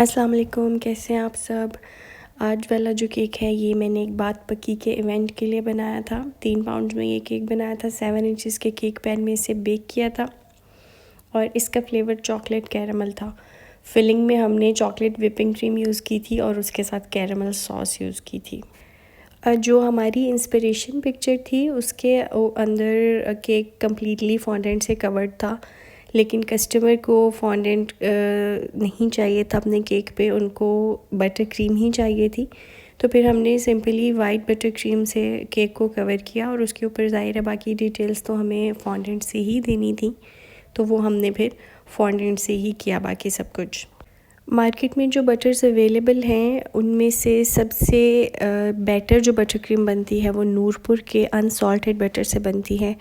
अस्सलाम वालेकुम, कैसे हैं आप सब। आज वाला जो केक है ये मैंने एक बात पक्की के इवेंट के लिए बनाया था। 3 पाउंड में ये केक बनाया था। 7 इंचेस के केक पैन में इसे बेक किया था और इसका फ्लेवर चॉकलेट कैरमल था। फिलिंग में हमने चॉकलेट विपिंग क्रीम यूज़ की थी और उसके साथ कैरमल सॉस यूज़ की थी। जो हमारी इंस्पिरेशन पिक्चर थी उसके अंदर केक कम्प्लीटली फॉन्डेंट से कवर्ड था, लेकिन कस्टमर को फॉन्डेंट नहीं चाहिए था अपने केक पे, उनको बटर क्रीम ही चाहिए थी। तो फिर हमने सिंपली वाइट बटर क्रीम से केक को कवर किया और उसके ऊपर ज़ाहिर है बाकी डिटेल्स तो हमें फॉन्डेंट से ही देनी थी, तो वो हमने फिर फॉन्डेंट से ही किया बाकी सब कुछ। मार्केट में जो बटर्स अवेलेबल हैं उनमें से सबसे बेटर जो बटर क्रीम बनती है वो नूरपुर के अनसॉल्टेड बटर से बनती है।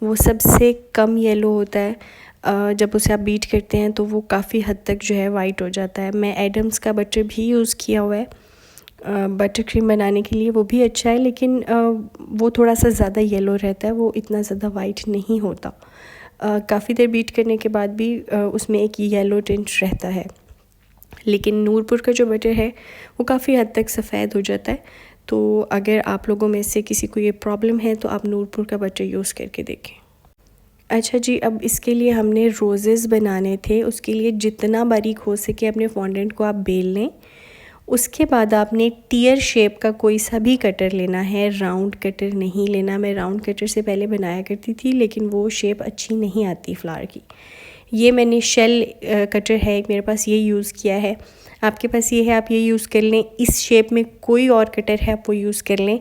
वो सबसे कम येलो होता है, जब उसे आप बीट करते हैं तो वो काफ़ी हद तक जो है वाइट हो जाता है। मैं एडम्स का बटर भी यूज़ किया हुआ है बटर क्रीम बनाने के लिए, वो भी अच्छा है, लेकिन वो थोड़ा सा ज़्यादा येलो रहता है, वो इतना ज़्यादा वाइट नहीं होता। काफ़ी देर बीट करने के बाद भी उसमें एक येलो टिंट रहता है, लेकिन नूरपुर का जो बटर है वो काफ़ी हद तक सफ़ेद हो जाता है। तो अगर आप लोगों में से किसी को ये प्रॉब्लम है तो आप नूरपुर का बटर यूज़ करके देखें। अच्छा जी, अब इसके लिए हमने रोज़ेज़ बनाने थे। उसके लिए जितना बारीक हो सके अपने फॉन्डेंट को आप बेल लें। उसके बाद आपने टीयर शेप का कोई सा भी कटर लेना है, राउंड कटर नहीं लेना। मैं राउंड कटर से पहले बनाया करती थी, लेकिन वो शेप अच्छी नहीं आती फ्लावर की। ये मैंने शेल कटर है एक मेरे पास, ये यूज़ किया है। आपके पास ये है, आप ये यूज़ कर लें। इस शेप में कोई और कटर है आप वो यूज़ कर लें।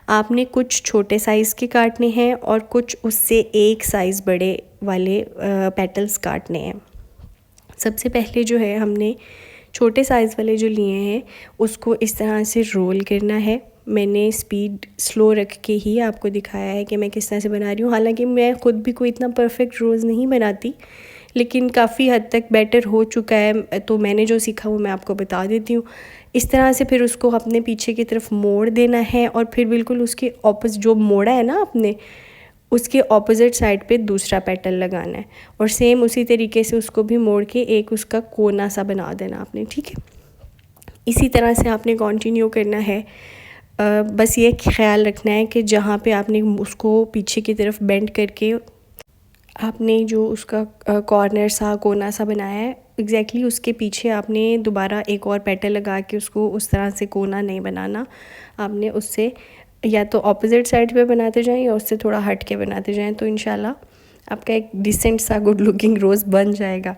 आपने कुछ छोटे साइज़ के काटने हैं और कुछ उससे एक साइज़ बड़े वाले पेटल्स काटने हैं। सबसे पहले जो है हमने छोटे साइज़ वाले जो लिए हैं उसको इस तरह से रोल करना है। मैंने स्पीड स्लो रख के ही आपको दिखाया है कि मैं किस तरह से बना रही हूँ। हालांकि मैं ख़ुद भी कोई इतना परफेक्ट रोज़ नहीं बनाती, लेकिन काफ़ी हद तक बेटर हो चुका है, तो मैंने जो सीखा वो मैं आपको बता देती हूँ। इस तरह से फिर उसको अपने पीछे की तरफ मोड़ देना है और फिर बिल्कुल उसके ऑपोजिट जो मोड़ा है ना आपने, उसके ऑपोजिट साइड पे दूसरा पेटल लगाना है और सेम उसी तरीके से उसको भी मोड़ के एक उसका कोना सा बना देना आपने, ठीक है। इसी तरह से आपने कंटिन्यू करना है। बस ये ख्याल रखना है कि जहाँ पे आपने उसको पीछे की तरफ बेंड करके आपने जो उसका कॉर्नर सा कोना सा बनाया है एग्जैक्टली उसके पीछे आपने दोबारा एक और पेटल लगा के उसको उस तरह से कोना नहीं बनाना। आपने उससे या तो ऑपोजिट साइड पे बनाते जाएं या उससे थोड़ा हट के बनाते जाएं, तो इंशाल्लाह आपका एक डिसेंट सा गुड लुकिंग रोज़ बन जाएगा।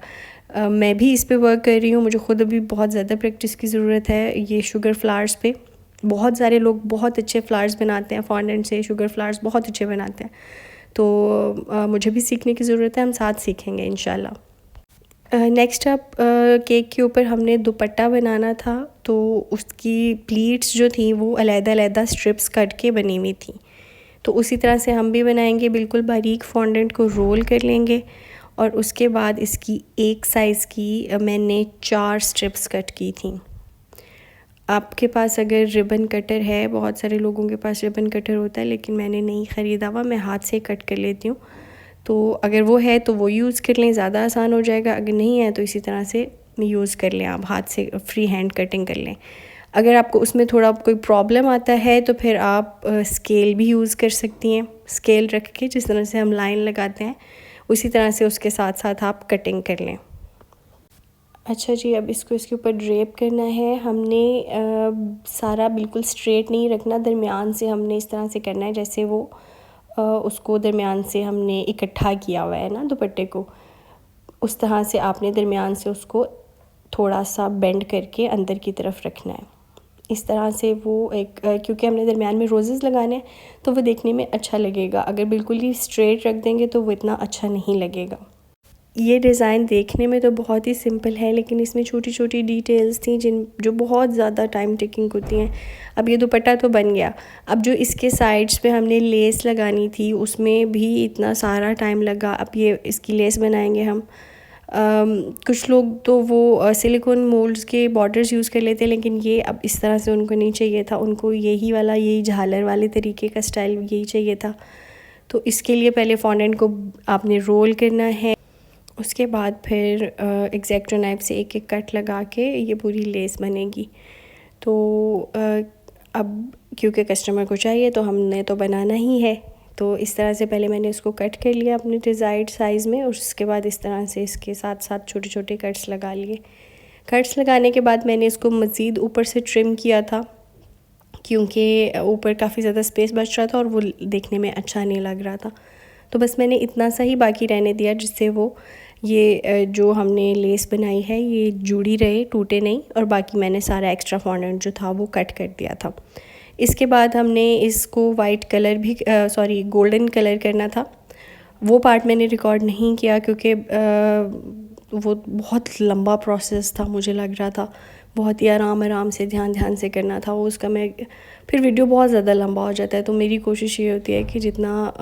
मैं भी इस पे वर्क कर रही हूँ, मुझे ख़ुद अभी बहुत ज़्यादा प्रैक्टिस की ज़रूरत है। ये शुगर फ्लावर्स पे बहुत सारे लोग बहुत अच्छे फ्लावर्स बनाते हैं, फॉन्डेंट से शुगर फ्लावर्स बहुत अच्छे बनाते हैं, तो मुझे भी सीखने की ज़रूरत है। हम साथ सीखेंगे इंशाल्लाह। नेक्स्ट अप केक के ऊपर हमने दुपट्टा बनाना था, तो उसकी प्लीट्स जो थी वो अलग-अलग स्ट्रिप्स कट के बनी हुई थी, तो उसी तरह से हम भी बनाएंगे। बिल्कुल बारीक फॉन्डेंट को रोल कर लेंगे और उसके बाद इसकी एक साइज़ की मैंने 4 स्ट्रिप्स कट की थी। आपके पास अगर रिबन कटर है, बहुत सारे लोगों के पास रिबन कटर होता है, लेकिन मैंने नहीं ख़रीदा हुआ, मैं हाथ से कट कर लेती हूँ। तो अगर वो है तो वो यूज़ कर लें, ज़्यादा आसान हो जाएगा। अगर नहीं है तो इसी तरह से यूज़ कर लें, आप हाथ से फ्री हैंड कटिंग कर लें। अगर आपको उसमें थोड़ा कोई प्रॉब्लम आता है तो फिर आप स्केल भी यूज़ कर सकती हैं। स्केल रख के जिस तरह से हम लाइन लगाते हैं उसी तरह से उसके साथ साथ आप कटिंग कर लें। अच्छा जी, अब इसको इसके ऊपर ड्रेप करना है। हमने सारा बिल्कुल स्ट्रेट नहीं रखना, दरमियान से हमने इस तरह से करना है जैसे वो उसको दरमियान से हमने इकट्ठा किया हुआ है ना दुपट्टे को, उस तरह से आपने दरमियान से उसको थोड़ा सा बेंड करके अंदर की तरफ रखना है। इस तरह से वो एक क्योंकि हमने दरमियान में रोज़ेज़ लगाने हैं तो वो देखने में अच्छा लगेगा। अगर बिल्कुल ही स्ट्रेट रख देंगे तो वो इतना अच्छा नहीं लगेगा। ये डिज़ाइन देखने में तो बहुत ही सिंपल है, लेकिन इसमें छोटी छोटी डिटेल्स थी जो बहुत ज़्यादा टाइम टेकिंग होती हैं। अब ये दुपट्टा तो बन गया, अब जो इसके साइड्स पे हमने लेस लगानी थी उसमें भी इतना सारा टाइम लगा। अब ये इसकी लेस बनाएंगे हम। कुछ लोग तो वो सिलिकॉन मोल्ड्स के बॉर्डर्स यूज़ कर लेते हैं, लेकिन ये अब इस तरह से उनको नहीं चाहिए था, उनको यही झालर वाले तरीके का स्टाइल यही चाहिए था। तो इसके लिए पहले फॉन्डेंट को आपने रोल करना है, उसके बाद फिर एग्जैक्टो नाइफ से एक एक कट लगा के ये पूरी लेस बनेगी। तो अब क्योंकि कस्टमर को चाहिए तो हमने तो बनाना ही है, तो इस तरह से पहले मैंने इसको कट कर लिया अपने डिज़ायर्ड साइज़ में, और उसके बाद इस तरह से इसके साथ साथ छोटे छोटे कट्स लगा लिए। कट्स लगाने के बाद मैंने इसको मज़ीद ऊपर से ट्रिम किया था, क्योंकि ऊपर काफ़ी ज़्यादा स्पेस बच रहा था और वो देखने में अच्छा नहीं लग रहा था। तो बस मैंने इतना सा ही बाकी रहने दिया, जिससे वो ये जो हमने लेस बनाई है ये जुड़ी रहे, टूटे नहीं, और बाकी मैंने सारा एक्स्ट्रा फॉन्डेंट जो था वो कट कर दिया था। इसके बाद हमने इसको वाइट कलर भी गोल्डन कलर करना था। वो पार्ट मैंने रिकॉर्ड नहीं किया क्योंकि वो बहुत लंबा प्रोसेस था, मुझे लग रहा था बहुत ही आराम से ध्यान से करना था वो उसका। मैं फिर वीडियो बहुत ज़्यादा लंबा हो जाता है, तो मेरी कोशिश ये होती है कि जितना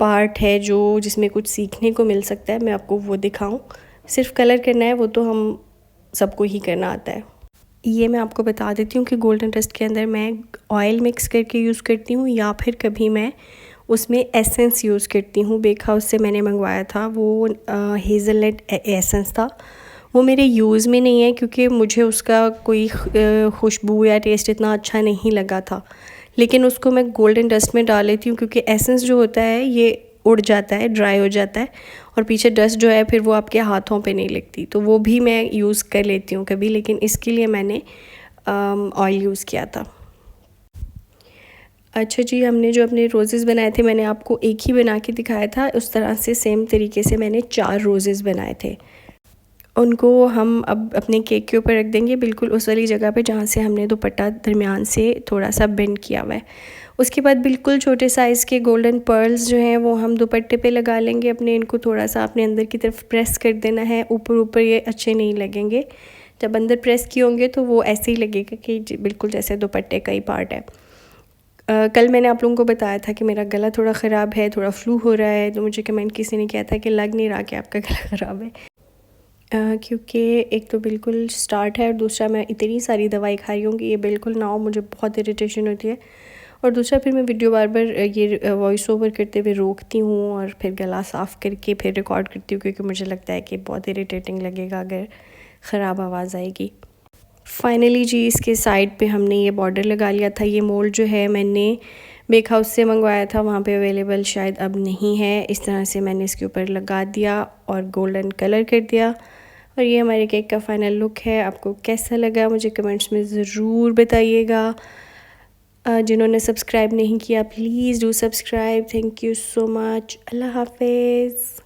पार्ट है जो जिसमें कुछ सीखने को मिल सकता है मैं आपको वो दिखाऊं। सिर्फ कलर करना है वो तो हम सबको ही करना आता है। ये मैं आपको बता देती हूँ कि गोल्डन डस्ट के अंदर मैं ऑयल मिक्स करके यूज़ करती हूँ, या फिर कभी मैं उसमें एसेंस यूज़ करती हूँ। बेक हाउस से मैंने मंगवाया था, वो हेज़लनट एसेंस था। वो मेरे यूज़ में नहीं है क्योंकि मुझे उसका कोई खुशबू या टेस्ट इतना अच्छा नहीं लगा था, लेकिन उसको मैं गोल्डन डस्ट में डाल लेती हूँ क्योंकि एसेंस जो होता है ये उड़ जाता है, ड्राई हो जाता है, और पीछे डस्ट जो है फिर वो आपके हाथों पे नहीं लगती, तो वो भी मैं यूज़ कर लेती हूँ कभी, लेकिन इसके लिए मैंने ऑयल यूज़ किया था। अच्छा जी, हमने जो अपने रोज़ेज़ बनाए थे मैंने आपको एक ही बना के दिखाया था, उस तरह से सेम तरीके से मैंने 4 रोज़ेज़ बनाए थे। उनको हम अब अपने केक के ऊपर रख देंगे, बिल्कुल उस वाली जगह पे जहाँ से हमने दुपट्टा दरमियान से थोड़ा सा बेंड किया हुआ है। उसके बाद बिल्कुल छोटे साइज़ के गोल्डन पर्ल्स जो हैं वो हम दुपट्टे पे लगा लेंगे अपने। इनको थोड़ा सा अपने अंदर की तरफ प्रेस कर देना है, ऊपर ऊपर ये अच्छे नहीं लगेंगे। जब अंदर प्रेस किए होंगे तो वो ऐसे ही लगेगा कि बिल्कुल जैसे दुपट्टे का ही पार्ट है। कल मैंने आप लोगों को बताया था कि मेरा गला थोड़ा ख़राब है, थोड़ा फ्लू हो रहा है, तो मुझे कमेंट किसी ने किया था कि लग नहीं रहा कि आपका गला ख़राब है। क्योंकि एक तो बिल्कुल स्टार्ट है और दूसरा मैं इतनी सारी दवाई खा रही हूँ कि ये बिल्कुल ना हो, मुझे बहुत इरिटेशन होती है। और दूसरा फिर मैं वीडियो बार बार ये वॉइस ओवर करते हुए रोकती हूँ और फिर गला साफ़ करके फिर रिकॉर्ड करती हूँ, क्योंकि मुझे लगता है कि बहुत इरिटेटिंग लगेगा अगर ख़राब आवाज़ आएगी। फाइनली जी, इसके साइड पे हमने ये बॉर्डर लगा लिया था। ये मोल्ड जो है मैंने बेक हाउस से मंगवाया था, वहाँ पे अवेलेबल शायद अब नहीं है। इस तरह से मैंने इसके ऊपर लगा दिया और गोल्डन कलर कर दिया, और ये हमारे केक का फाइनल लुक है। आपको कैसा लगा मुझे कमेंट्स में ज़रूर बताइएगा। जिन्होंने सब्सक्राइब नहीं किया please do subscribe. Thank you so much. अल्लाह हाफिज़।